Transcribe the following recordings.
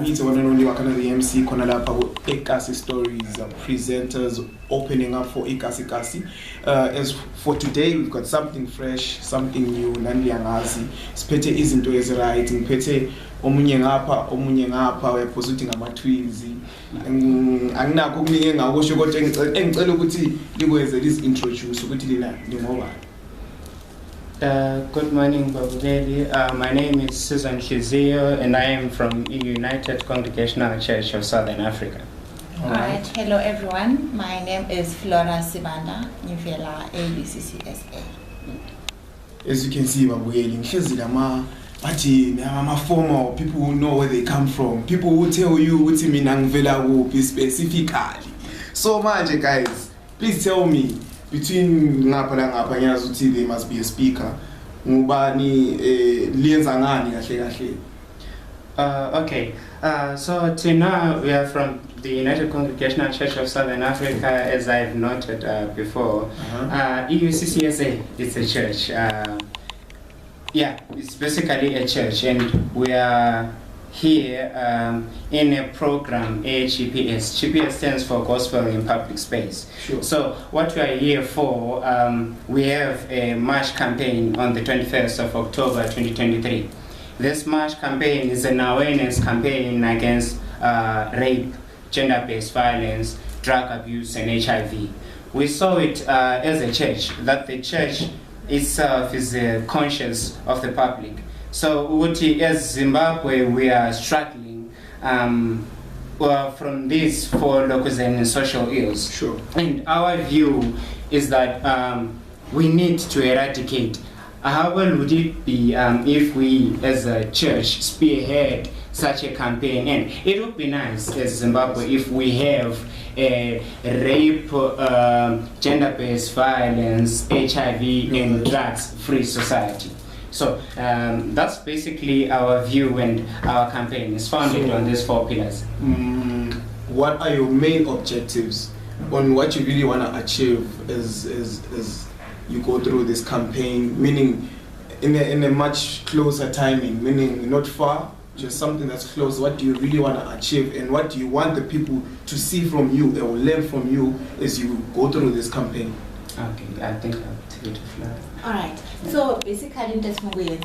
It's one and only the MC Konalapa Kasi Stories presenters opening up for Kasi. As for today, we've got something fresh, something new. Nandi angazi. Spete isn't always writing. Pete omunye ngapha we're positing amatwizi. Anginako kuningi ngakusho kodwa engicela ukuthi likweze this introduce ukuthi lina lingoba. Good morning, Babugeli. My name is Susan Shizio, and I am from United Congregational Church of Southern Africa. Alright, hello everyone. My name is Flora Sibanda, Nivela, UCCSA. As you can see, Babugeli, I'm a former people who know where they come from. People who tell you what you mean Angvela specifically. So much, guys. Please tell me. Between Ngapa and Ngapa Zuti, there must be a speaker. Mubani Lienzangani kahle. Okay. So till now we are from the United Congregational Church of Southern Africa, as I've noted before. UCCSA is a church. Yeah, it's basically a church, and we are here in a program, GPS. GPS stands for Gospel in Public Space. Sure. So what we are here for, we have a march campaign on the 21st of October 2023. This march campaign is an awareness campaign against rape, gender-based violence, drug abuse, and HIV. We saw it as a church, that the church itself is conscious of the public. So, as Zimbabwe, we are struggling from these four locals and social ills. Sure. And our view is that we need to eradicate. How well would it be if we, as a church, spearhead such a campaign? And it would be nice, as Zimbabwe, if we have a rape, gender-based violence, HIV, and drugs-free society. So that's basically our view, and our campaign is founded on these four pillars. What are your main objectives on what you really want to achieve as you go through this campaign, meaning in a much closer timing, meaning not far, just something that's close? What do you really want to achieve, and what do you want the people to see from you or learn from you as you go through this campaign? Okay, I think I'll take it to Flora. Alright, so basically in this movie,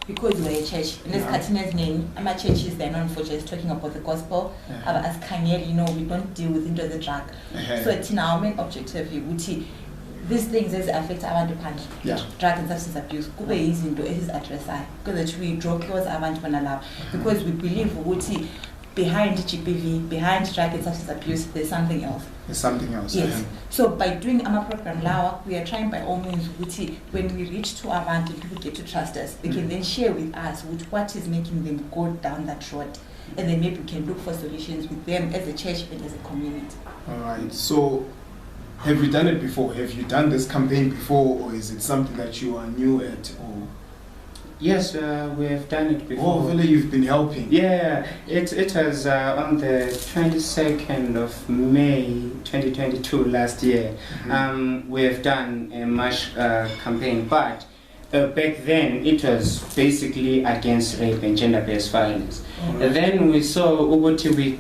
because we're a church, in this Katina's name, our churches, they're known for just talking about the gospel. As Kanyel, we don't deal with into the drug. So it's our main objective, these things affect our department, drug and substance abuse. Kube izinto address because we draw close because we believe behind GBV, behind drug and substance abuse, there's something else. There's something else. Yes. So by doing our program now, we are trying by all means when we reach to our and people get to trust us, they can then share with us what is making them go down that road, and then maybe we can look for solutions with them as a church and as a community. All right. So, have you done it before? Have you done this campaign before, or is it something that you are new at? Or yes, we have done it before. Oh, really? You've been helping? Yeah, it was on the 22nd of May 2022 last year. We have done a march campaign, but back then it was basically against rape and gender-based violence. And then we saw we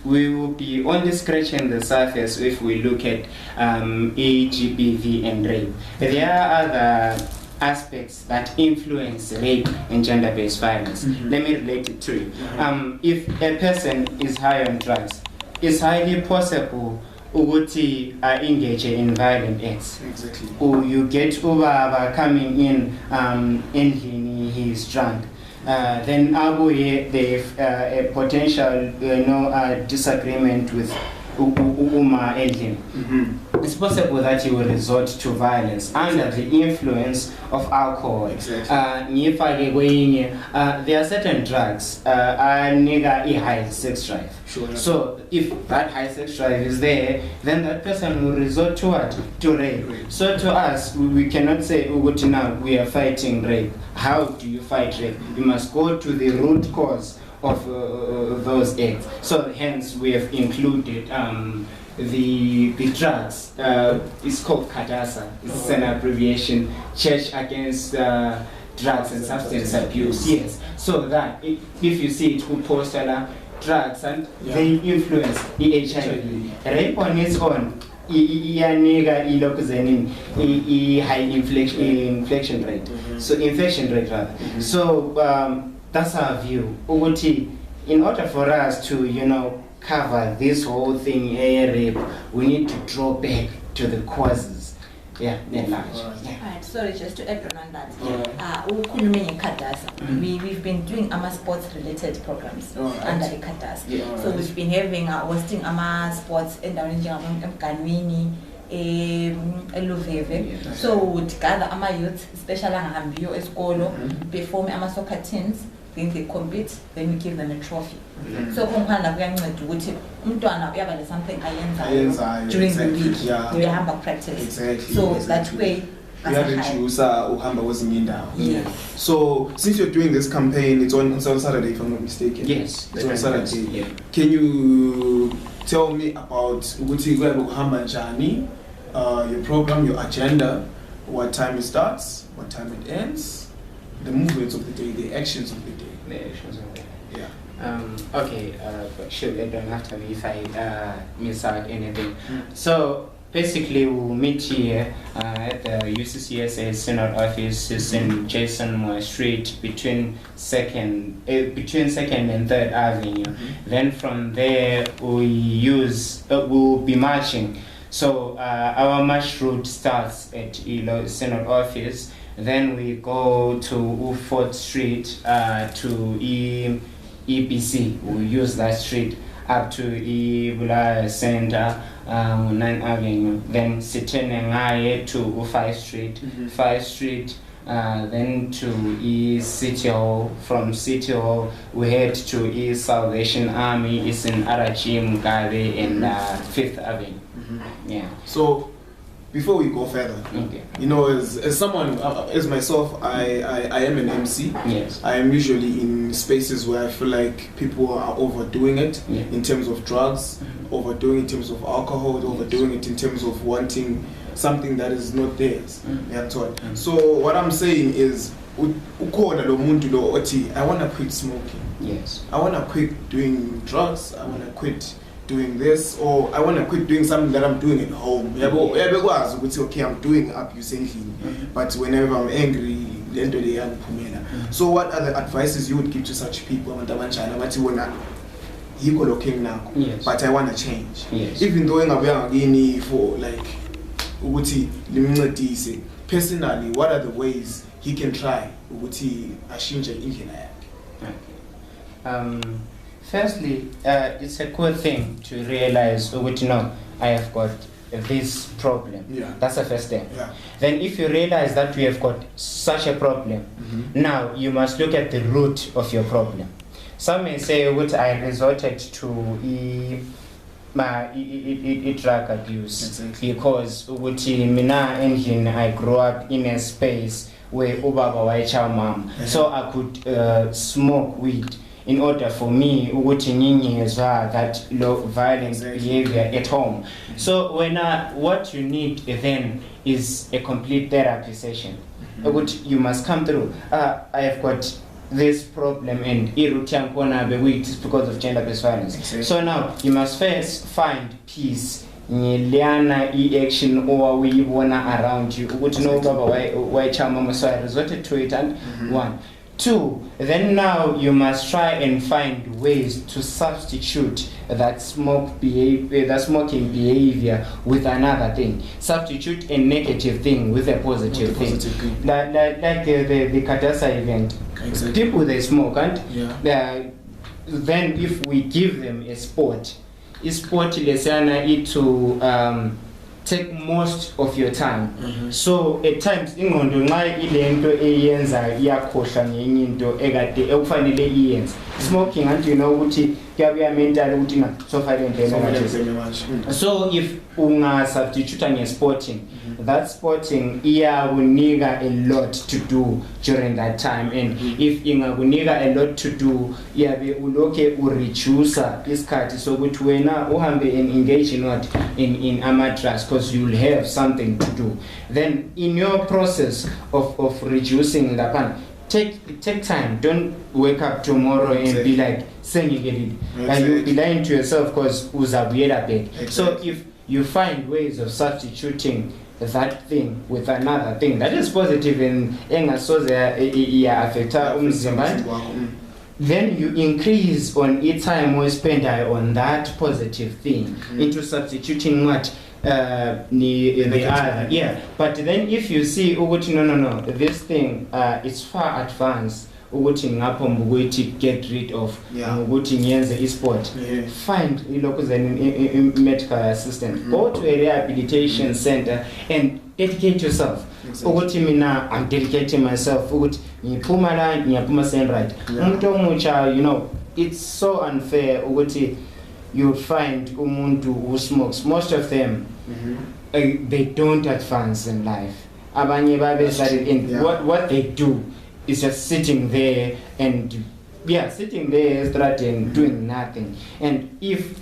will be only scratching the surface if we look at GBV and rape. There are other aspects that influence rape and gender-based violence. Let me relate it to you. If a person is high on drugs, it's highly possible to engage in violent acts. Exactly. Or you get over coming in he's drunk. Then they have a potential disagreement with it's possible that you will resort to violence under the influence of alcohol. Exactly. There are certain drugs high sex drive. Sure. So if that high sex drive is there, then that person will resort to what? To rape. So to us, we cannot say, now we are fighting rape. How do you fight rape? You must go to the root cause of those acts. So hence we have included the drugs. It's called CADASA. It's an abbreviation, Church Against Drugs and Substance Abuse. Yes. So that if you see it, who poster drugs and they influence the HIV. Rape on its own, high infection rate. So infection rate rather. So that's our view. In order for us to, cover this whole thing, rape, we need to draw back to the causes. Yeah, they're large. Alright, sorry, just to add on that. We've been doing sports related programs under Ikadas. So we've been having hosting sports in Ganwini, Eluveve. So we would gather youth, especially Hambio Escolo, perform soccer teams. Then they compete, then we give them a trophy. So something during the week, we have a practice. Exactly. So that way, So since you're doing this campaign, it's on Saturday if I'm not mistaken. Yes, it's on Saturday. Yeah. Can you tell me about your program, your agenda, what time it starts, what time it ends, the movements of the day, the actions of the day? The actions of the day. Yeah. Okay, sure, I don't have to me if I miss out anything. So basically we'll meet here at the UCCSA Synod office. It's in Jason Moore Street between 2nd and 3rd Avenue. Then from there we'll be marching. So our march route starts at Synod office. Then we go to 4th Street to EBC. We'll use that street up to Bulawayo Center, 9th Avenue. Then Sitenengaye to 5th Street. 5th Street, then to City Hall. From City Hall, we head to Salvation Army. It's in Arachi, Mugabe, and 5th Avenue. Yeah. So, before we go further, as someone, as myself, I am an MC. Yes. I am usually in spaces where I feel like people are overdoing it in terms of drugs, overdoing it in terms of alcohol, overdoing it in terms of wanting something that is not theirs. So what I'm saying is, I want to quit smoking. Yes. I want to quit doing drugs. I want to quit doing this, or I want to quit doing something that I'm doing at home. Okay, I'm doing abusing, but whenever I'm angry, so what are the advices you would give to such people? But I want to change. Yes. Even though I'm for personally, what are the ways he can try? Firstly, it's a good thing to realize, I have got this problem. Yeah. That's the first step. Yeah. Then if you realize that we have got such a problem, now you must look at the root of your problem. Some may say, I resorted to drug abuse because I grew up in a space where ubaba waicha mom, so I could smoke weed in order for me that low violent behavior at home. So what you need then is a complete therapy session, which you must come through. I have got this problem and it's because of gender-based violence. So now you must first find peace. Action or we wanna around you. Would know why Chama, so I resorted to it. And 1, 2, then now you must try and find ways to substitute that smoking behavior with another thing. Substitute a negative thing with a positive thing. Like the Kadasa event. People they smoke and then if we give them a sport lesana it to take most of your time. So at times ingondo nxa ilento eyenza iyakhohlwa ngenye into ekade ekufanele iyenze. Smoking and ukuthi kuyabuya mental ukuthi na so far so if unga substitute ngesporting, that sporting iyakunika a lot to do during that time, and if ingakunika a lot to do iyabe uloke ureduce isikhathi sokuthi wena uhambe and engage in amatras because you'll have something to do. Then in your process of reducing lapha take time. Don't wake up tomorrow and be like saying you get it. Like you'll be lying to yourself because uzabuyela back. So if you find ways of substituting that thing with another thing that is positive and affect then you increase on each time we spend on that positive thing into substituting what the other. Yeah, but then if you see no, this thing is far advanced. Get rid of e-sport. Find medical assistant. Go to a rehabilitation center and dedicate yourself. I'm dedicating myself. It's so unfair. You find umuntu who smokes. Most of them they don't advance in life. What they do is just sitting there and doing nothing. And if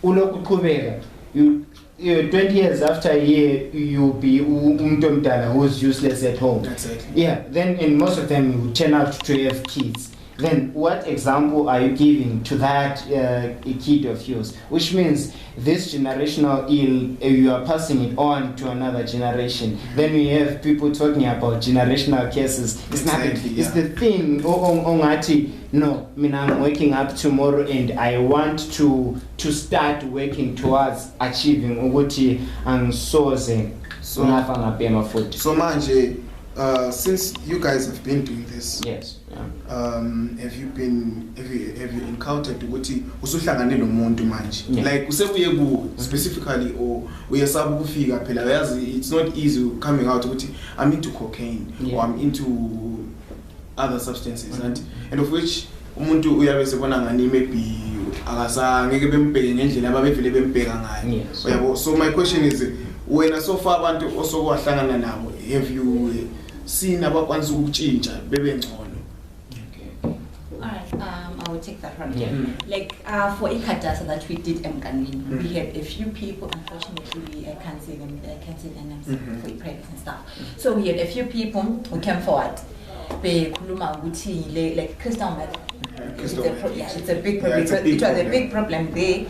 you 20 years after a year you'll be who's useless at home. Exactly. Yeah, then in most of them you turn out to have kids. Then what example are you giving to that kid of yours? Which means this generational ill, you are passing it on to another generation. Then we have people talking about generational cases. It's nothing. It's the thing. No, I'm waking up tomorrow and I want to start working towards achieving Uguti and sourcing. So Manje, since you guys have been doing this, yes, have you encountered ukuthi usuhlangane nomuntu manje, like usebuye ku specifically or uyasabu kufika phela yazi it's not easy coming out ukuthi I'm into cocaine or I'm into other substances and of which umuntu uyabe sebona ngani maybe akasangeke bembheke ngendlela ababevele bembheka ngayo uyabo. So my question is, wena so far abantu osokuhlangana nabo, have you seen abakwanisa ukutshintsha bebe ngcono? Alright, I will take that one. Like for Ikadasa that we did Mkanlin, we had a few people, unfortunately I can't say their names for privacy and stuff. So we had a few people who came forward. Like crystal meth. It's a big problem. It was a big problem there.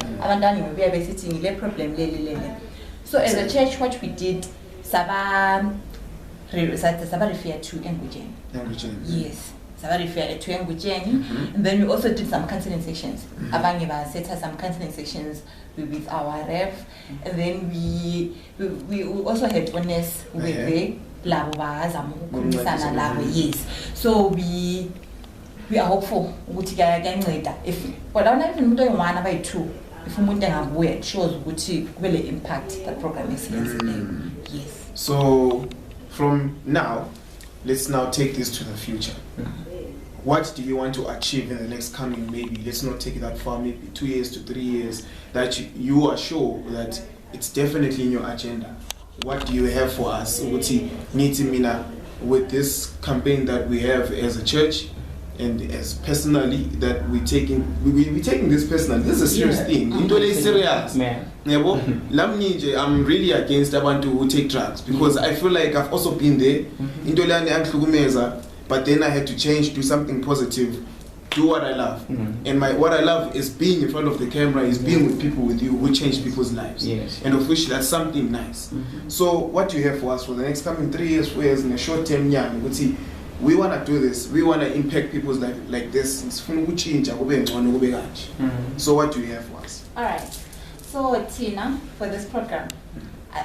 We are sitting a problem. So as a church, what we did, Saba referred to Ngujen. Yes. Refer to and then we also did some counseling sessions. Abangiba set us some counseling sessions with our ref, and then we also had honest with the yes. So we are hopeful if but I'm not even doing one by two. If it shows which really impact that program is yes. So from now, let's now take this to the future. What do you want to achieve in the next coming, maybe, let's not take it that far, maybe 2 years to 3 years, that you are sure that it's definitely in your agenda? What do you have for us with this campaign that we have as a church and as personally that we're taking this personally? This is a serious thing. Serious. I'm really against abantu who take drugs because I feel like I've also been there. But then I had to change, do something positive, do what I love. And what I love is being in front of the camera, is being with people with you who change people's lives. And of which that's something nice. So what do you have for us for the next coming 3 years, 4 years, in a short term, we want to do this, we want to impact people's life like this. So what do you have for us? Alright, so Tina, for this program, we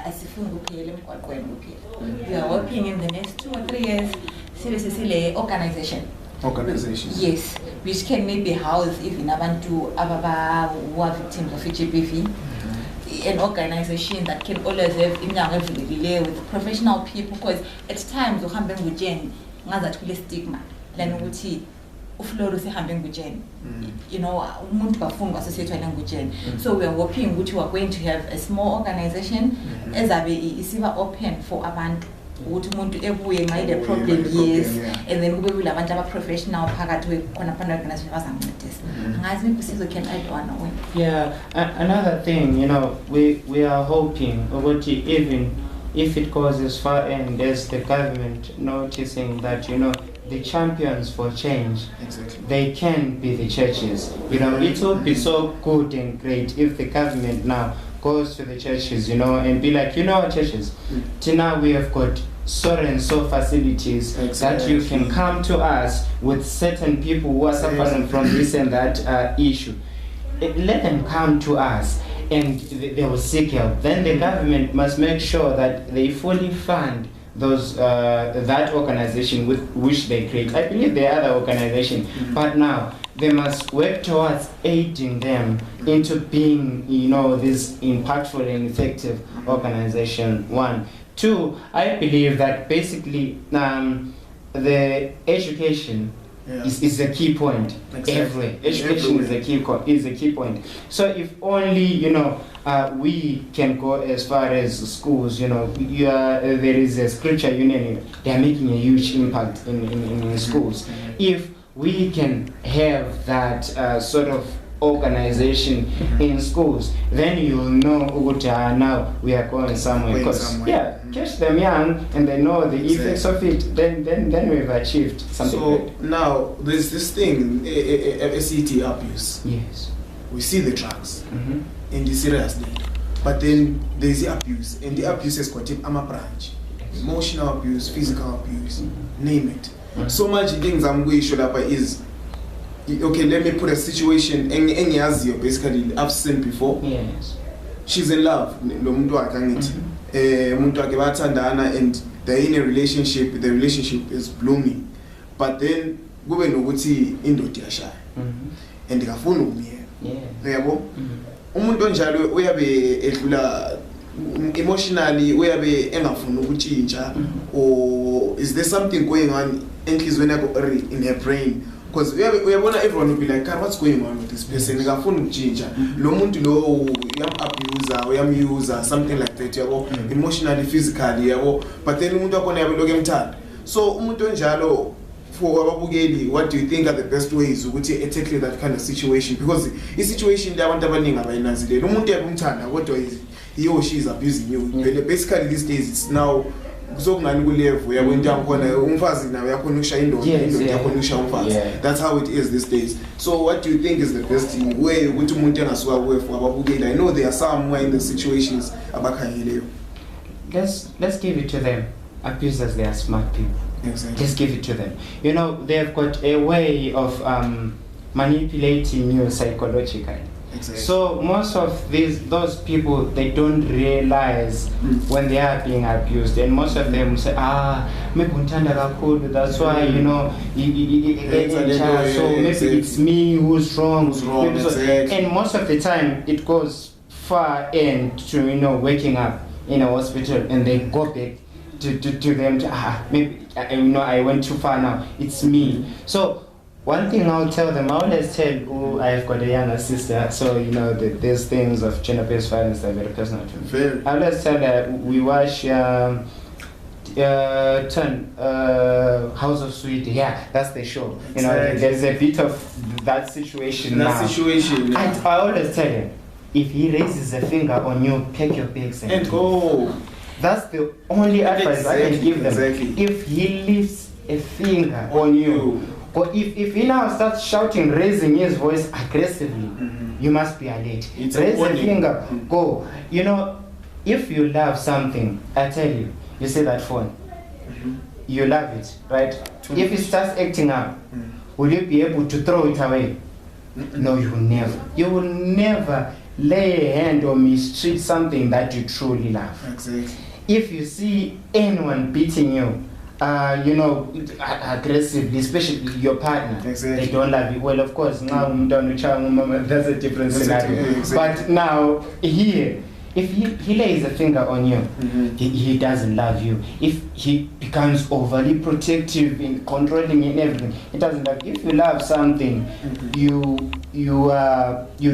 are working in the next 2 or 3 years. Seriously, Organizations. Yes, which can maybe house even abantu ababa who are victims of GBV. An organization that can always have with professional people, because at times we have with stigma. So we are working which we are going to have a small organization as is open for abantu. The problem yes, and then we will have a professional can add one. Yeah, another thing, we are hoping even if it goes as far and as the government noticing that the champions for change, Exactly. they can be the churches. You know, it would be so good and great if the government now goes to the churches, you know, and be like, you know, churches, till now we have got so and so facilities that you can come to us with certain people who are suffering from this and that issue. Let them come to us and they will seek help. Then the government must make sure that they fully fund those that organization with which they create. I believe there are other organizations, but now they must work towards aiding them into being, you know, this impactful and effective organization. 1. 2, I believe that basically the education is a key point. Everywhere. Education is a key point. So if only, you know, we can go as far as schools, you know, there is a scripture union, they are making a huge impact in schools. If we can have that sort of organization in schools, then you'll know now we are going somewhere. Because catch them young and they know the effects of it, then we've achieved something. So good. now there's this thing, SET abuse. Yes. We see the drugs and the serious need, but then there's the abuse, and the abuse has got a branch. Emotional abuse, physical abuse, name it. So much things I'm going to show up is, okay, let me put a situation, basically I've seen before. Yes. She's in love, and they're in a relationship, the relationship is blooming, but then go and see indodiyasha and ngafuna ukumyeka. Yabo umuntu onjalo uyabe edlula emotionally, uyabe engafuna ukutshintsha, or is there something going on enhlizweni yakho in her brain? Because everyone will be like, God, what's going on with this person? Ngafuna ukutshintsha lo muntu lo uyam-user, something like that, yabo, emotionally, physically, yabo, but then umuntu wakhona yabe lokhu emthanda. So umuntu onjalo, for ababukeli, what do you think are the best ways ukuthi tackle that kind of situation? Because the situation le abantu abaningi abayinanzilela, umuntu uyabumthanda kodwa he or she is abusing you. Basically these days it's now kuzokungani kulevel yakwento yakhona umfazi nawe yakhona ukushaya indoda, indoda yakhona ukushaya umfazi. That's how it is these days. So what do you think is the best way ukuthi umuntu engasuka kuwe for ababukeli? I know there are somewhere in the situations abakhangeleyo. Let's give it to them. Abusers, they are smart people. Exactly. Just give it to them. You know, they've got a way of manipulating you psychologically. Exactly. So most of those people, they don't realize when they are being abused, and most of them say, maybe that's why, you know, so maybe it's me who's wrong. And most of the time, it goes far into, you know, waking up in a hospital, and they go back to them, maybe, you know, I went too far now, it's me. So one thing I'll tell them, I always tell, I've got a younger sister, so, you know, there's things of gender-based violence that are very personal to me. I always tell her, we watch House of Sweet, that's the show. You know, there's a bit of that situation now. I always tell him, if he raises a finger on you, pack your bags and go. That's the only advice I can give them. If he lifts a finger on you, or if he now starts shouting, raising his voice aggressively, you must be alert. Raise a finger, go. You know, if you love something, I tell you, you see that phone, you love it, right? If it starts acting up, will you be able to throw it away? No, you will never. You will never lay a hand or mistreat something that you truly love. Exactly. If you see anyone beating you, you know, aggressively, especially your partner, they don't love you. Well, of course, now that's a different scenario. But now, here, if he lays a finger on you, he doesn't love you. If he becomes overly protective and controlling and everything, he doesn't love you. If you love something, you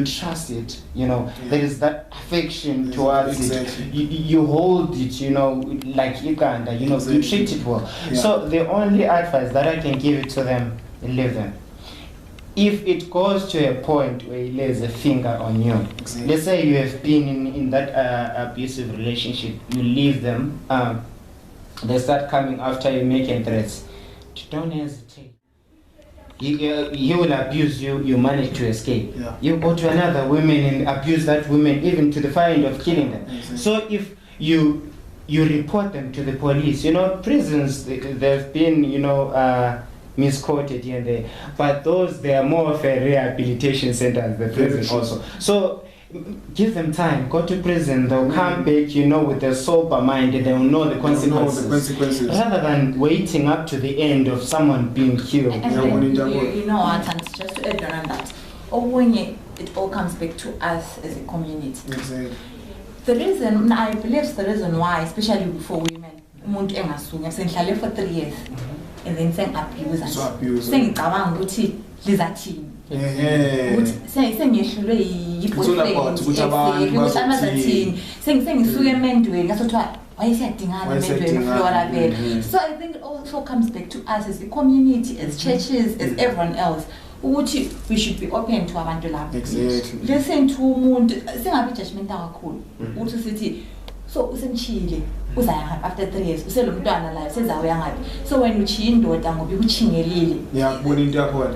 trust it, you know, there is that affection towards it. You hold it, you know, like Uganda, you know, you treat it well. So the only advice that I can give it to them, leave them. If it goes to a point where he lays a finger on you, let's say you have been in that abusive relationship, you leave them, they start coming after you, making threats. don't hesitate. He will abuse you, you manage to escape. Yeah. You go to another woman and abuse that woman, even to the point of killing them. Exactly. So if you report them to the police, prisons, they've been, misquoted here and there, but they are more of a rehabilitation center, the prison also. So give them time, go to prison, they'll come back, with a sober mind, and they'll know the consequences. Rather than waiting up to the end of someone being killed. And then, you know what, and just to add on that, it all comes back to us as a community. Exactly. The reason, I believe the reason why, especially for women, umuntu engasungwa senhlale for 3 years, and then saying abuse. Saying cabanga ukuthi lizathini. Sengiyehlulwe yi-boyfriend, ukuthi amazathini. Sengisuke emendweni ngasothiwa wayesiyadingana emendweni Flora vele. So I think it also comes back to us as a community, as churches, as everyone else. Ukuthi we should be open to abantu labo. Exactly. Listen to umuntu singabi judgmental kakhulu. Ukuthi sithi so usemchile uzaya after 3 years uselomntwana la sezawuya ngapi. So when uchiya indoda ngoba ukuchingelile. Ngiyabona into yakhona.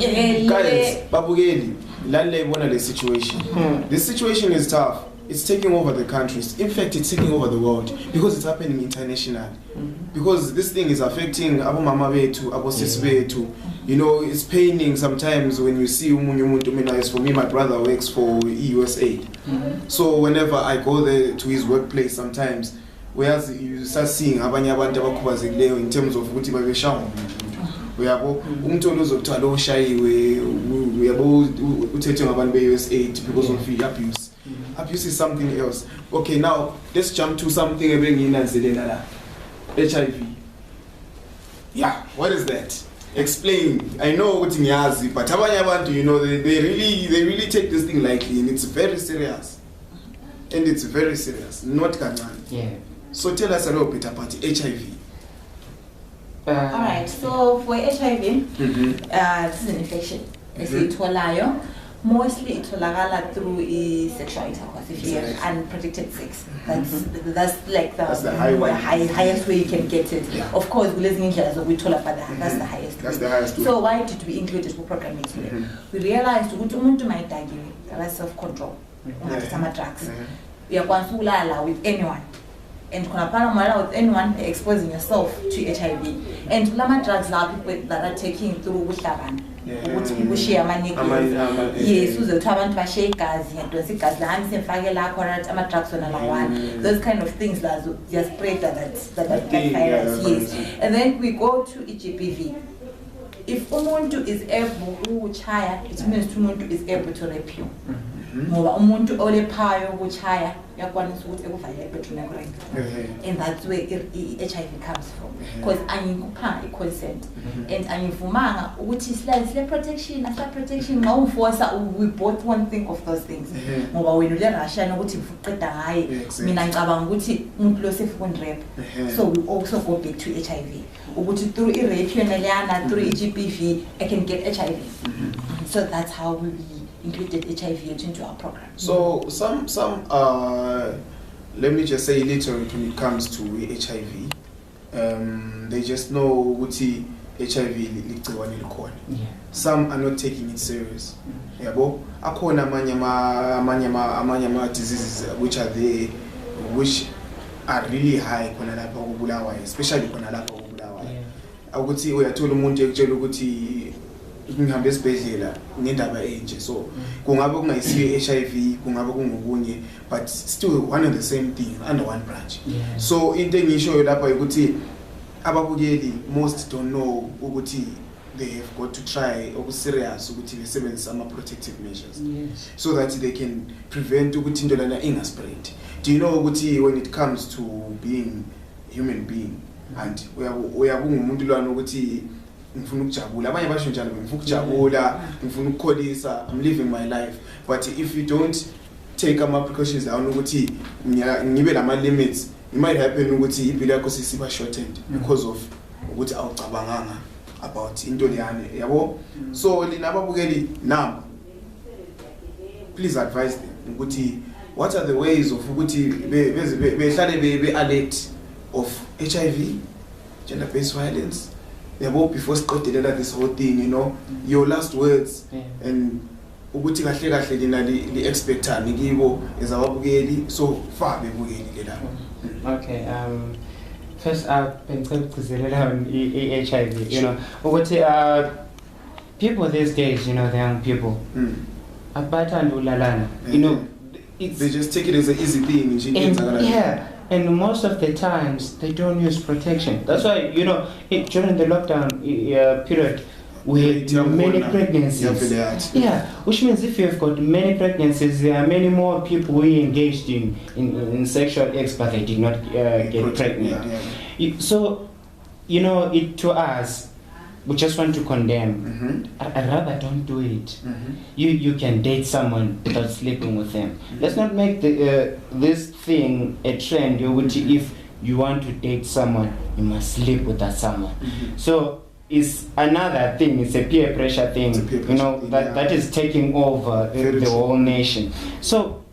Guys, babukeli lalela ibona le situation. This situation is tough. It's taking over the countries. In fact, it's taking over the world because it's happening internationally. Because this thing is affecting abo mama bethu, abo sis bethu. It's paining sometimes when you see umuntu. For me, my brother works for USAID. So whenever I go there to his workplace, sometimes whereas you start seeing abanye abantu abakhubazekileyo in terms of ukuthi babeshawa uyabo umuntu olozothala oshayiwe uyabo uthethwe ngabantu be-USAID because of abuse. Abuse is something else. Okay, now let's jump to something ebengiyinanzelela la. HIV. Yeah, what is that? Explain. I know what ngiyazi, but abanye abantu, they really take this thing lightly, and it's very serious. And it's very serious, not kancane. Yeah. So tell us a little bit about HIV. Alright, so for HIV, this is an infection. Esiyitholayo. Mostly itholakala through sexual intercourse. If you have unprotected sex, that's like the highest way you can get it. Yeah. Of course, that's the highest. That's the highest. So why did we include it for programming today? We realized that's self-control. Some drugs. We are going with anyone. And with anyone exposing yourself to HIV. And some drugs are people that are taking through Wishlaban. Yes, abantu bashiya igazi ngendoda igazi lami semfake la correct ama drugs on one. Those kind of things that just spread that virus. Yes. And then we go to GBV. If umuntu is able ukuchaya, it means umuntu is able to rape you. Ngoba umuntu olephayo ukuchaya yakwanisa ukuthi ekuvale bedroom yakho. And that's where HIV comes from. Because angikupha consent and angivumanga ukuthi sile protection after protection no force we both won't think of those things. Ngoba wena ule Russia ukuthi uqeda ngaye mina ngicabanga ukuthi umuntu lo sefuna rape. So we also go back to HIV. Ukuthi through rape yona leyana through GBV I can get HIV. So that's how we included HIV into our program. So some let me just say literally when it comes to HIV, they just know what HIV ligciwane likhona. Some are not taking it serious. Yabo akhona amanye diseases which are there, which are really high khona lapha ku Bulawayo, especially khona lapha ku Bulawayo. Ukuthi uyathola umuntu ekutshela ukuthi ngihambe esibhedlela ngendaba enje, so kungabe kungayisiyo HIV kungabe kungokunye, but still one and the same thing under one branch. So into engisho lapha ukuthi ababukeli most don't know ukuthi they have got to try serious ukuthi besebenzise ama protective measures, so that they can prevent ukuthi into lana ingaspread. Do you know ukuthi when it comes to being a human being and uyabunga umuntu lwana ukuthi ngifuna ukujabula, abanye basho njalo ngifuna ukujabula, ngifuna ukukholisa, I'm living my life, but if you don't take ama precautions down ukuthi ngibe lama limits, it might happen ukuthi impilo yakho sisiba shortened because of ukuthi awucabanganga about into leyane, yabo. So linababukeli now, please advise them ukuthi what are the ways of ukuthi behlale be alert of HIV, gender based violence, before siqedelela this whole thing, you know, your last words and ukuthi kahle kahle lina li expectani kibo ezababukeli so fa bebukeli ke la. Okay, first bengicela on HIV, you know, ukuthi people these days, you know, the young people abathanda ulalana, you know, they just take it as an easy thing. And most of the times they don't use protection. That's why, you know, during the lockdown period, we had many pregnancies. Yeah, which means if you've got many pregnancies, there are many more people who engaged in sexual acts, but they did not get pregnant. So, you know, to us, we just want to condemn. I'd rather don't do it. You can date someone without sleeping with them. Let's not make this thing a trend. If you want to date someone, you must sleep with that someone. So it's another thing. It's a peer pressure thing. You know, that is taking over the whole nation. So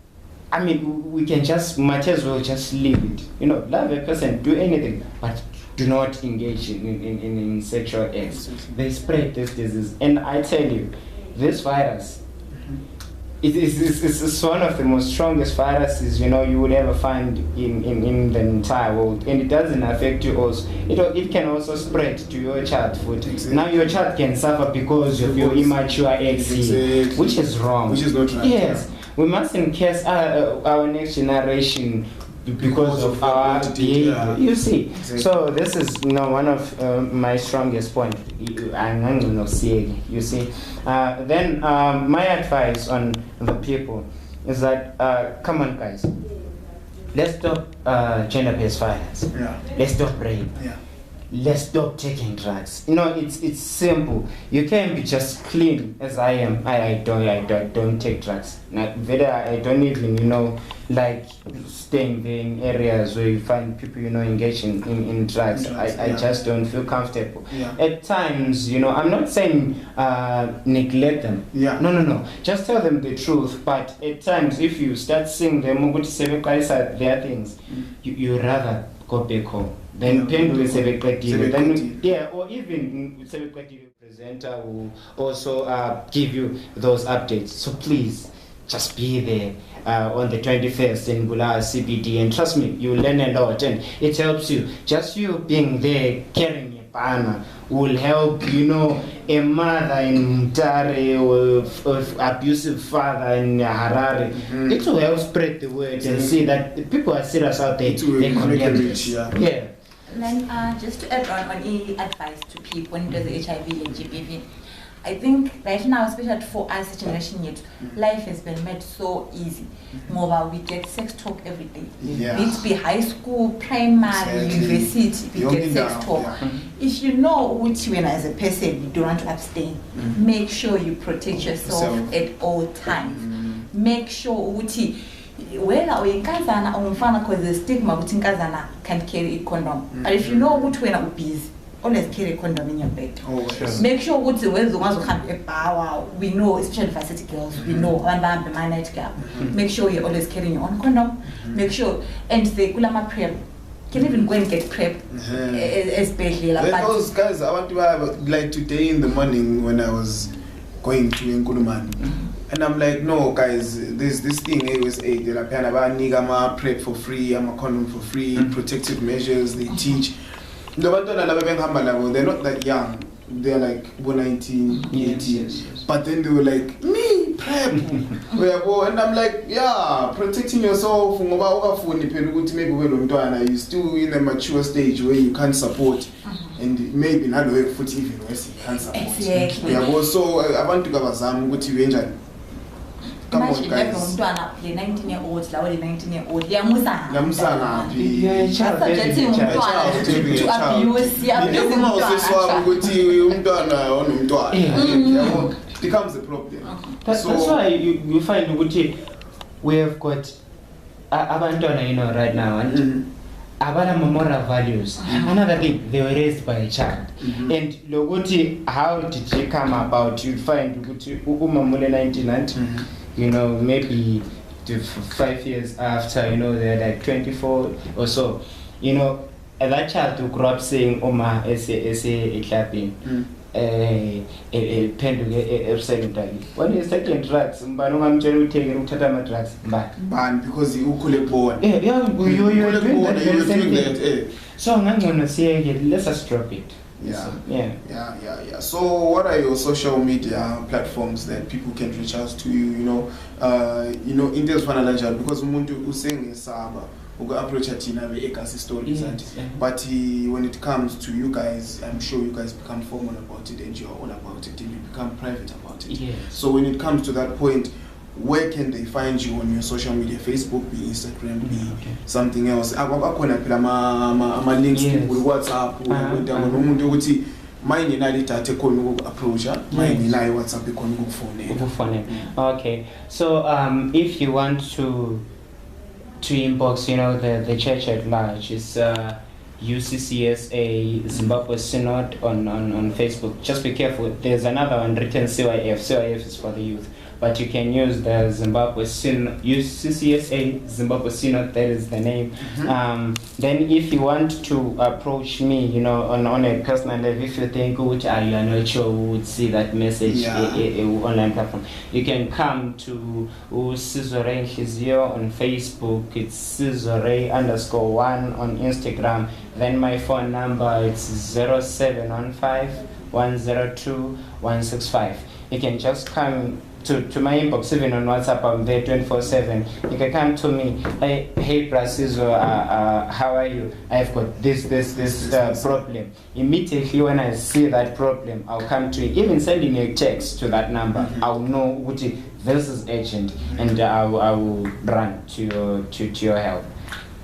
I mean, we can might as well just leave it. You know, love a person, do anything, but do not engage in sexual acts. They spread this disease. And I tell you, this virus, it's one of the most strongest viruses, you know, you would ever find in the entire world. And it doesn't affect you also. It can also spread to your child food. Exactly. Now your child can suffer because of your immature eggs, which is wrong. Which is not right. Yes. We mustn't curse our next generation because of our behavior. You see, so this is one of my strongest points. You see, then my advice on the people is that come on, guys, let's stop gender-based violence. Let's stop rape. Let's stop taking drugs. You know, it's simple. You can be just clean as I am. I don't take drugs. I don't even, you know, like staying there in areas where you find people, you know, engaging in drugs. I just don't feel comfortable. At times, you know, I'm not saying neglect them. No. Just tell them the truth. But at times, if you start seeing them their things, you rather go back home. Then or even presenter will also give you those updates. So please, just be there on the 21st in Bulawayo CBD, and trust me, you learn a lot, and it helps you. Just you being there, carrying a banner, will help, you know, a mother in Mutare or abusive father in Harare. It will help spread the word and see that people are serious out there. They condemn it. And then just to add on any advice to people when it does HIV and GBV, I think right now, especially for us generation yet, life has been made so easy. Mobile, we get sex talk every day. It be high school, primary, university, we get sex talk. If you know which when as a person you don't want to abstain, make sure you protect yourself at all times. Make sure well, inkazana umfana because the stigma ukuthi inkazana can't carry a condom. But if you know ukuthi wena ubusy, always carry a condom in your bag. Make sure ukuthi wenza ungazohamba ebawa. We know, especially varsity girls, we know abantu my night club. Make sure you're always carrying your own condom. Make sure, and the kulama prep. Can even go and get prep, especially. Those guys, I want to have, like today in the morning when I was going to Nkulumani. And I'm like, no, guys, there's this thing, AUSA, they're like, prep for free, I'm a condom for free, protective measures, they teach. They're not that young, they're like 19, 18. But then they were like, me, prep. And I'm like, yeah, protecting yourself, you're still in a mature stage where you can't support. And maybe not the way foot even where you can't support. Exactly. So I want to go some good to come on, guys. 19-year-old, 19-year-old, becomes a problem. That's why you find we have got abantwana, you know, right now, and abana moral values. Another thing, they were raised by a child. And loguti, how did they come about? You find umamule 1990. You know, maybe 5 years after, you know, they're like 24 or so. You know, that child who grew up saying Oma ese clapping. When he's taking drugs, but I'm taking drugs, man, because you could born. You're doing that. So I'm gonna say, let's just drop it. Yeah. So, what are your social media platforms that people can reach out to you? In this one, because umuntu useng Saba, who approach Tina with Kasi Stories, but when it comes to you guys, I'm sure you guys become formal about it, and you're all about it, and you become private about it. Yes. So, when it comes to that point, where can they find you on your social media? Facebook, be Instagram, be something else. I'm links with WhatsApp, mine approach, mine WhatsApp phone. Okay. So if you want to inbox, the church at large, it's UCCSA Zimbabwe Synod on Facebook. Just be careful. There's another one written CYF. CYF is for the youth. But you can use the Zimbabwe Synod, UCCSA Zimbabwe Synod, that is the name. Then if you want to approach me, on a personal level, if you think, you are not sure who would see that message online platform, you can come to Sizore Nhlizio on Facebook. It's Sizore_1 on Instagram. Then my phone number, it's 0715 102 165. You can just come to my inbox, even on WhatsApp. I'm there 24/7. You can come to me. Hey Brasizo, how are you? I've got this problem. Immediately when I see that problem, I'll come to you. Even sending a text to that number, I'll know which this is urgent, and I will run to your help.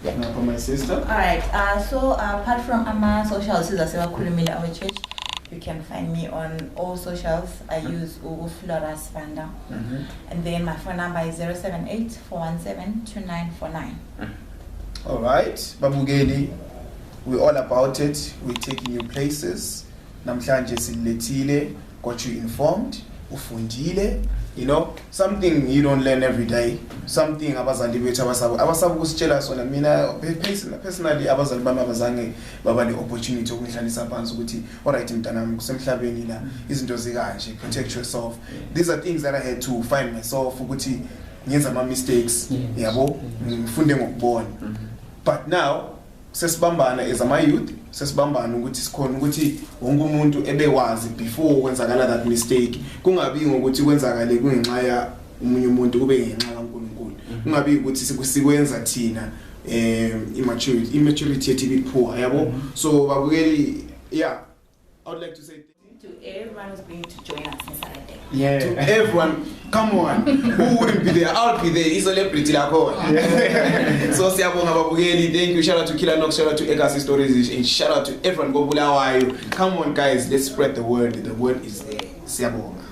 Now for my sister. All right. So apart from our socials, our church, you can find me on all socials. I use Floras Vanda. And then my phone number is 078-417-2949. All right. Babugeli, we're all about it. We're taking you places. Namhlanje siletile, got you informed, ufundile. Something you don't learn every day. Something abazali bethu abasabu kusitshela sona. Mina personally abazali bami abazange baba le opportunity ukudlalisa phansi ukuthi alright mntanami kusemhlabeni la izinto zikanje, protect yourself. These are things that I had to find myself ukuthi ngenza ama mistakes, yabo, ngifunde ngokubona. But now sesibambana as my youth, sesibambana ukuthi sikhona ukuthi wonke umuntu ebewazi before kwenzakala that mistake. Kungabi ngokuthi kwenzakale kungenxa ya umunye umuntu kube ngenxa kaNkulunkulu. Kungabi ukuthi sikwenza thina immaturity yethu ibipoor, yabo. So babukeli, I would like to say to everyone who's going to join us on Saturday. Yeah. To everyone, come on. Who wouldn't be there? I'll be there. It's a celebrity like all. So siyabonga babukeli. Thank you. Shout out to Killer Knox. Shout out to Kasi Stories. And shout out to everyone. Go Bulawayo. Come on, guys. Let's spread the word. The word is there. Siyabonga.